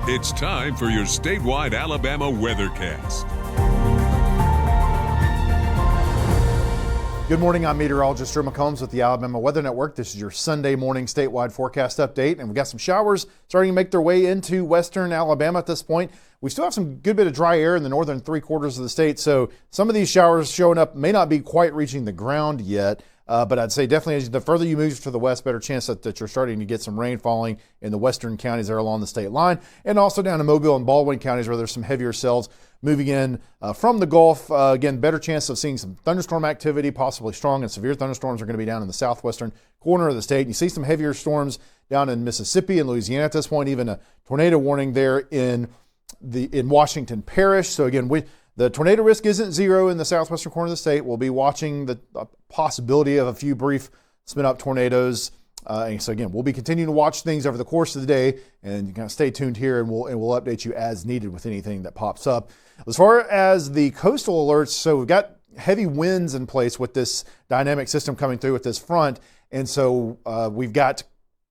It's time for your statewide Alabama weathercast. Good morning, I'm meteorologist Drew McCombs with the Alabama Weather Network. This is your Sunday morning statewide forecast update, and we've got some showers starting to make their way into western Alabama at this point. We still have some good bit of dry air in the northern three quarters of the state, so some of these showers showing up may not be quite reaching the ground yet. But I'd say definitely the further you move to the west, better chance that you're starting to get some rain falling in the western counties there along the state line, and also down in Mobile and Baldwin counties where there's some heavier cells moving in from the Gulf. Again, better chance of seeing some thunderstorm activity, possibly strong and severe thunderstorms are going to be down in the southwestern corner of the state. And you see some heavier storms down in Mississippi and Louisiana at this point, even a tornado warning there in Washington Parish. So again, the tornado risk isn't zero in the southwestern corner of the state. We'll be watching the possibility of a few brief spin-up tornadoes. And so again, we'll be continuing to watch things over the course of the day, and you kind of stay tuned here, and we'll update you as needed with anything that pops up. As far as the coastal alerts, so we've got heavy winds in place with this dynamic system coming through with this front, and so we've got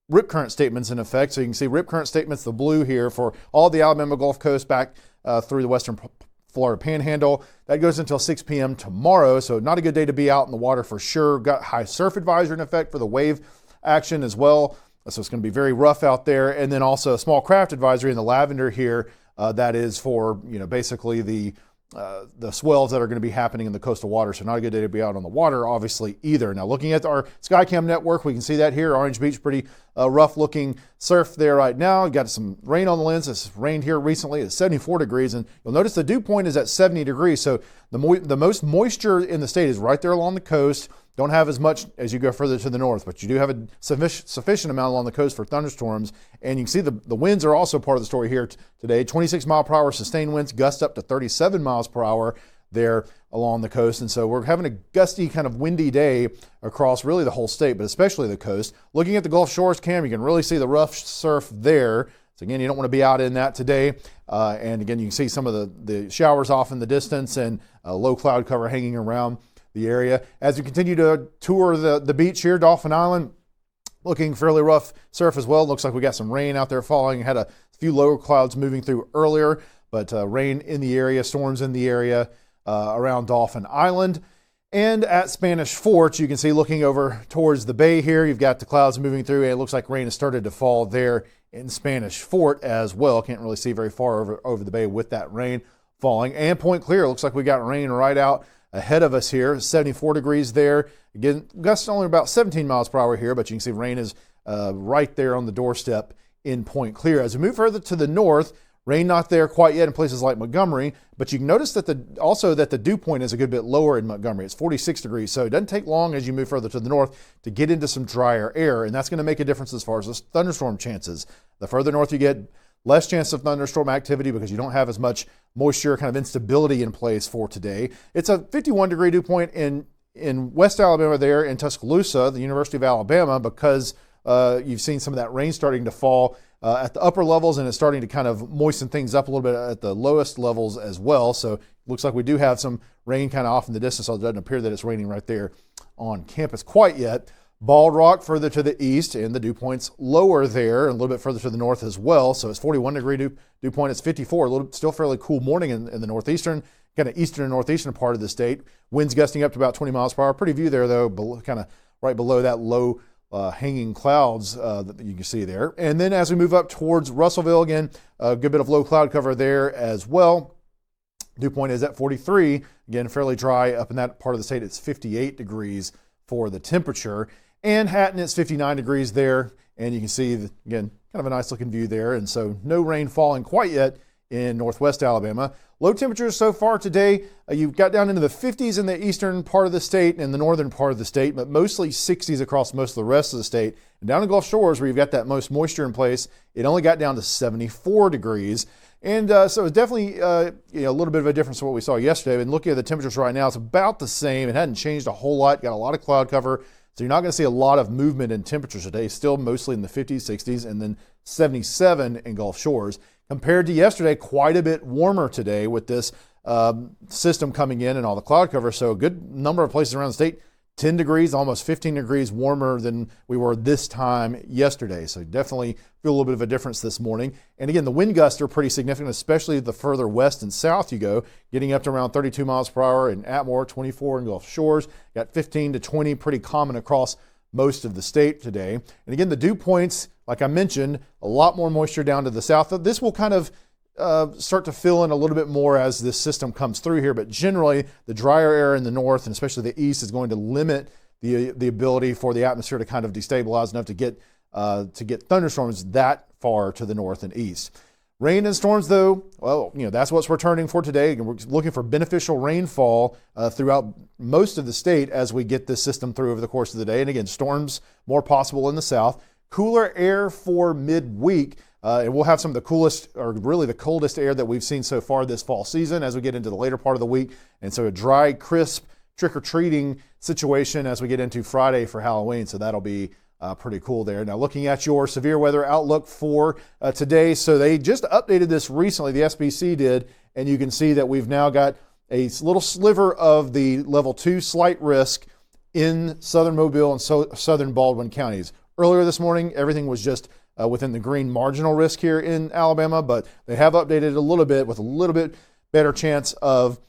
rip current statements in effect. So you can see rip current statements, the blue here, for all the Alabama Gulf Coast back through the western Florida Panhandle. That goes until 6 p.m. tomorrow, so not a good day to be out in the water for sure. Got high surf advisory in effect for the wave action as well, so it's going to be very rough out there. And then also a small craft advisory in the lavender here. That is for basically the swells that are going to be happening in the coastal water. So not a good day to be out on the water, obviously, either. Now, looking at our Skycam network, we can see that here. Orange Beach, pretty rough looking surf there right now. You got some rain on the lens. It's rained here recently. It's 74 degrees, and you'll notice the dew point is at 70 degrees. So the most moisture in the state is right there along the coast. Don't have as much as you go further to the north, but you do have a sufficient amount along the coast for thunderstorms. And you can see the winds are also part of the story here today. 26 mile per hour sustained winds, gust up to 37 miles per hour there along the coast. And so we're having a gusty, kind of windy day across really the whole state, but especially the coast. Looking at the Gulf Shores cam, you can really see the rough surf there. So again, you don't want to be out in that today. And again, you can see some of the showers off in the distance and low cloud cover hanging around the area. As we continue to tour the beach here, Dauphin Island, looking fairly rough surf as well. Looks like we got some rain out there falling. Had a few lower clouds moving through earlier, but rain in the area, storms in the area around Dauphin Island. And at Spanish Fort, you can see looking over towards the bay here, you've got the clouds moving through, and it looks like rain has started to fall there in Spanish Fort as well. Can't really see very far over the bay with that rain falling. And Point Clear, looks like we got rain right out ahead of us here, 74 degrees there. Again, gusts only about 17 miles per hour here, but you can see rain is right there on the doorstep in Point Clear. As we move further to the north, rain not there quite yet in places like Montgomery, but you can notice that the dew point is a good bit lower in Montgomery. It's 46 degrees, so it doesn't take long as you move further to the north to get into some drier air, and that's going to make a difference as far as the thunderstorm chances. The further north you get, less chance of thunderstorm activity because you don't have as much moisture, kind of instability in place for today. It's a 51 degree dew point in West Alabama there in Tuscaloosa, the University of Alabama, because you've seen some of that rain starting to fall at the upper levels, and it's starting to kind of moisten things up a little bit at the lowest levels as well. So it looks like we do have some rain kind of off in the distance, although it doesn't appear that it's raining right there on campus quite yet. Bald Rock further to the east, and the dew point's lower there, and a little bit further to the north as well. So it's 41 degree dew point. It's 54, still fairly cool morning in the northeastern, kind of eastern and northeastern part of the state. Winds gusting up to about 20 miles per hour. Pretty view there though, kind of right below that low hanging clouds that you can see there. And then as we move up towards Russellville, again, a good bit of low cloud cover there as well. Dew point is at 43. Again, fairly dry up in that part of the state. It's 58 degrees for the temperature. And Hatton, it's 59 degrees there, and you can see, again, kind of a nice looking view there. And so no rain falling quite yet in northwest Alabama. Low temperatures so far today, you've got down into the 50s in the eastern part of the state and the northern part of the state, but mostly 60s across most of the rest of the state. And down in Gulf Shores, where you've got that most moisture in place, it only got down to 74 degrees. And so it's definitely a little bit of a difference from what we saw yesterday. And looking at the temperatures right now, it's about the same. It hadn't changed a whole lot. Got a lot of cloud cover. So you're not going to see a lot of movement in temperatures today, still mostly in the 50s, 60s, and then 77 in Gulf Shores. Compared to yesterday, quite a bit warmer today with this system coming in and all the cloud cover. So a good number of places around the state 10 degrees, almost 15 degrees warmer than we were this time yesterday. So definitely feel a little bit of a difference this morning. And again, the wind gusts are pretty significant, especially the further west and south you go, getting up to around 32 miles per hour in Atmore, 24 in Gulf Shores, got 15 to 20, pretty common across most of the state today. And again, the dew points, like I mentioned, a lot more moisture down to the south. This will kind of start to fill in a little bit more as this system comes through here, but generally the drier air in the north and especially the east is going to limit the ability for the atmosphere to kind of destabilize enough to get thunderstorms that far to the north and east. Rain and storms, though, well, that's what's returning for today. And we're looking for beneficial rainfall throughout most of the state as we get this system through over the course of the day. And again, storms more possible in the south. Cooler air for midweek. And we'll have some of the coolest, or really the coldest air that we've seen so far this fall season as we get into the later part of the week. And so a dry, crisp trick-or-treating situation as we get into Friday for Halloween. So that'll be pretty cool there. Now looking at your severe weather outlook for today. So they just updated this recently, the SBC did, and you can see that we've now got a little sliver of the level 2 slight risk in southern Mobile and southern Baldwin counties. Earlier this morning, everything was just within the green marginal risk here in Alabama, but they have updated a little bit with a little bit better chance of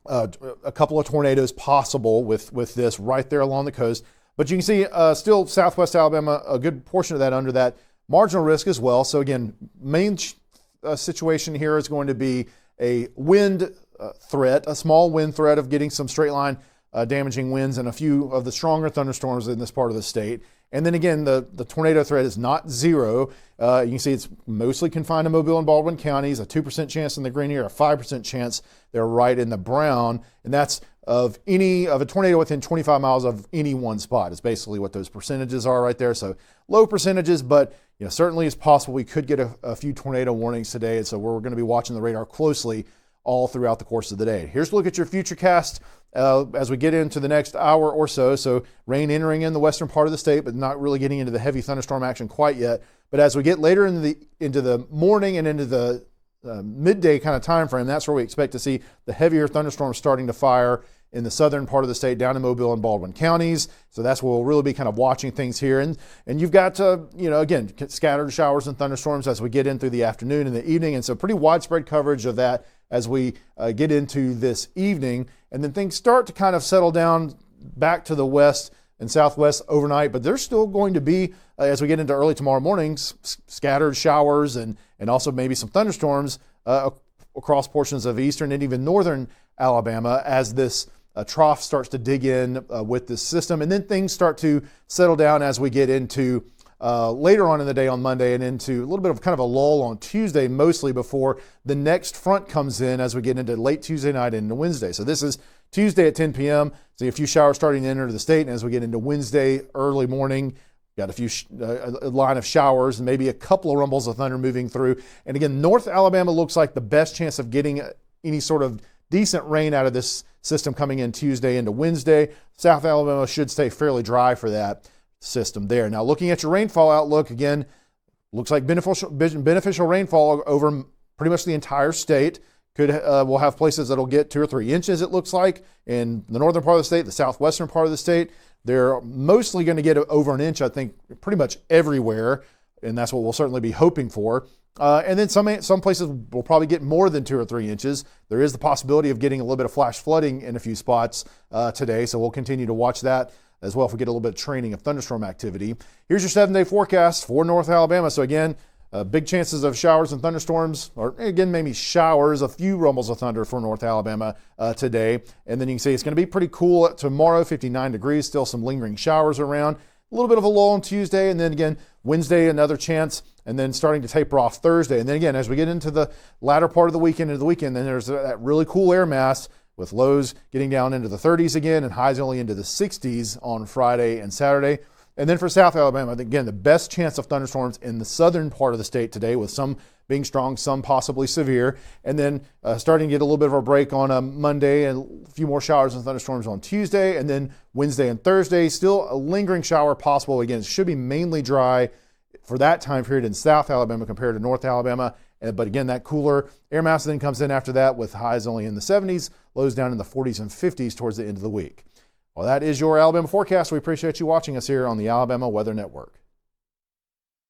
a couple of tornadoes possible with this right there along the coast. But you can see still southwest Alabama, a good portion of that under that marginal risk as well. So again, main situation here is going to be a wind threat, a small wind threat of getting some straight line damaging winds and a few of the stronger thunderstorms in this part of the state. And then again, the tornado threat is not zero. You can see it's mostly confined to Mobile and Baldwin counties, a 2% chance in the green here, a 5% chance they're right in the brown. And that's of a tornado within 25 miles of any one spot is basically what those percentages are right there. So low percentages, but certainly it's possible we could get a few tornado warnings today. And so we're going to be watching the radar closely all throughout the course of the day. Here's a look at your futurecast as we get into the next hour or so. So rain entering in the western part of the state, but not really getting into the heavy thunderstorm action quite yet. But as we get later into the morning and into the midday kind of time frame, that's where we expect to see the heavier thunderstorms starting to fire in the southern part of the state down in Mobile and Baldwin counties. So that's where we'll really be kind of watching things here. And you've got, again, scattered showers and thunderstorms as we get in through the afternoon and the evening. And so pretty widespread coverage of that as we get into this evening. And then things start to kind of settle down back to the west and southwest overnight. But there's still going to be, as we get into early tomorrow mornings, scattered showers and also maybe some thunderstorms across portions of eastern and even northern Alabama as this trough starts to dig in with this system. And then things start to settle down as we get into later on in the day on Monday and into a little bit of kind of a lull on Tuesday, mostly before the next front comes in as we get into late Tuesday night and into Wednesday. So this is Tuesday at 10 p.m. See a few showers starting to enter the state. And as we get into Wednesday early morning, got a few a line of showers and maybe a couple of rumbles of thunder moving through. And again, North Alabama looks like the best chance of getting any sort of decent rain out of this system coming in Tuesday into Wednesday. South Alabama should stay fairly dry for that system there. Now looking at your rainfall outlook, again, looks like beneficial rainfall over pretty much the entire state. We'll have places that'll get 2 or 3 inches, it looks like, in the northern part of the state, the southwestern part of the state. They're mostly going to get over an inch, I think, pretty much everywhere, and that's what we'll certainly be hoping for. And then some places will probably get more than 2 or 3 inches. There is the possibility of getting a little bit of flash flooding in a few spots today, so we'll continue to watch that as well if we get a little bit of training of thunderstorm activity. Here's your 7-day forecast for North Alabama. So again, big chances of showers and thunderstorms, or again, maybe showers, a few rumbles of thunder for North Alabama today. And then you can see it's going to be pretty cool tomorrow, 59 degrees, still some lingering showers around. A little bit of a lull on Tuesday, and then again, Wednesday, another chance, and then starting to taper off Thursday. And then again, as we get into the latter part of the weekend, then there's that really cool air mass with lows getting down into the 30s again and highs only into the 60s on Friday and Saturday. And then for South Alabama, again, the best chance of thunderstorms in the southern part of the state today, with some being strong, some possibly severe. And then starting to get a little bit of a break on a Monday and a few more showers and thunderstorms on Tuesday. And then Wednesday and Thursday, still a lingering shower possible. Again, it should be mainly dry for that time period in South Alabama compared to North Alabama. But again, that cooler air mass then comes in after that with highs only in the 70s, lows down in the 40s and 50s towards the end of the week. Well, that is your Alabama forecast. We appreciate you watching us here on the Alabama Weather Network.